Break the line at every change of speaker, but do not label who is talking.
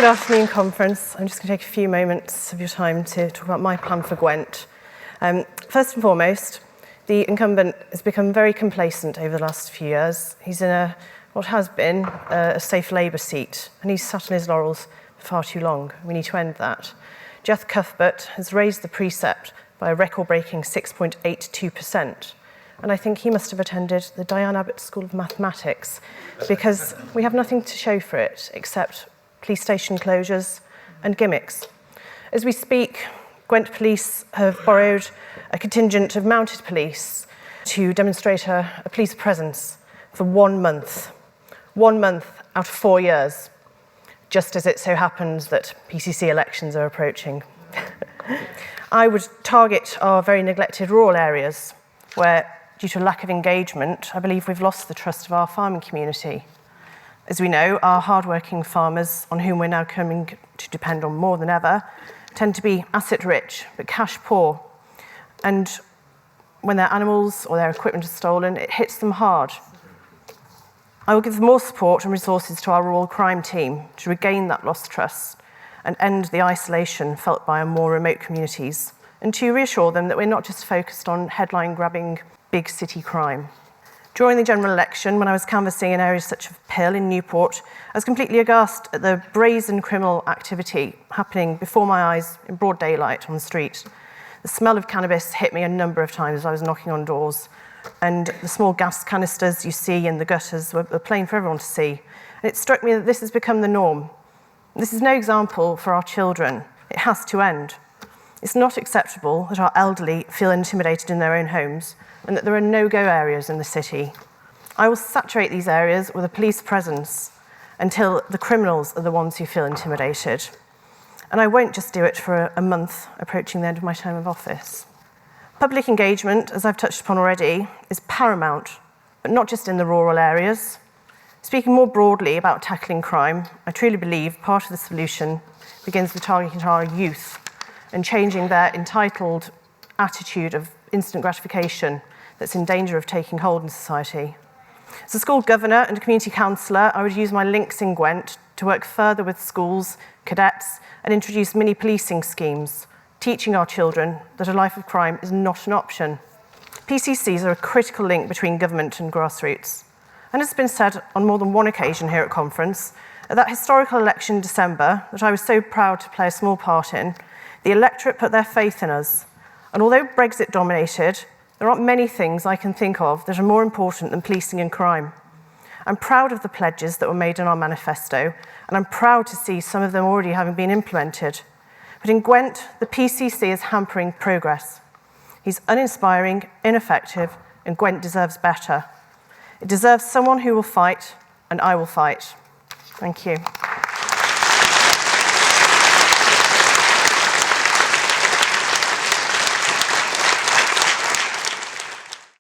afternoon, conference. I'm just going to take a few moments of your time to talk about my plan for Gwent. First and foremost, the incumbent has become very complacent over the last few years. He's in what has been a safe Labour seat, and he's sat on his laurels for far too long. We need to end that. Jeff Cuthbert has raised the precept by a record-breaking 6.82%. And I think he must have attended the Diane Abbott School of Mathematics, because we have nothing to show for it except police station closures and gimmicks. As we speak, Gwent police have borrowed a contingent of mounted police to demonstrate a police presence for 1 month. 1 month out of 4 years, just as it so happens that PCC elections are approaching. I would target our very neglected rural areas where, due to lack of engagement, I believe we've lost the trust of our farming community. As we know, our hard-working farmers, on whom we're now coming to depend on more than ever, tend to be asset-rich but cash-poor. And when their animals or their equipment is stolen, it hits them hard. I will give more support and resources to our rural crime team to regain that lost trust and end the isolation felt by our more remote communities, and to reassure them that we're not just focused on headline-grabbing big city crime. During the general election, when I was canvassing in areas such as Pill in Newport, I was completely aghast at the brazen criminal activity happening before my eyes in broad daylight on the street. The smell of cannabis hit me a number of times as I was knocking on doors, and the small gas canisters you see in the gutters were plain for everyone to see. And it struck me that this has become the norm. This is no example for our children. It has to end. It's not acceptable that our elderly feel intimidated in their own homes and that there are no-go areas in the city. I will saturate these areas with a police presence until the criminals are the ones who feel intimidated. And I won't just do it for a month approaching the end of my term of office. Public engagement, as I've touched upon already, is paramount, but not just in the rural areas. Speaking more broadly about tackling crime, I truly believe part of the solution begins with targeting our youth and changing their entitled attitude of instant gratification that's in danger of taking hold in society. As a school governor and community councillor, I would use my links in Gwent to work further with schools, cadets, and introduce mini-policing schemes, teaching our children that a life of crime is not an option. PCCs are a critical link between government and grassroots. And it's been said on more than one occasion here at conference, at that historical election in December that I was so proud to play a small part in, the electorate put their faith in us. And although Brexit dominated, there aren't many things I can think of that are more important than policing and crime. I'm proud of the pledges that were made in our manifesto, and I'm proud to see some of them already having been implemented. But in Gwent, the PCC is hampering progress. He's uninspiring, ineffective, and Gwent deserves better. It deserves someone who will fight, and I will fight. Thank you.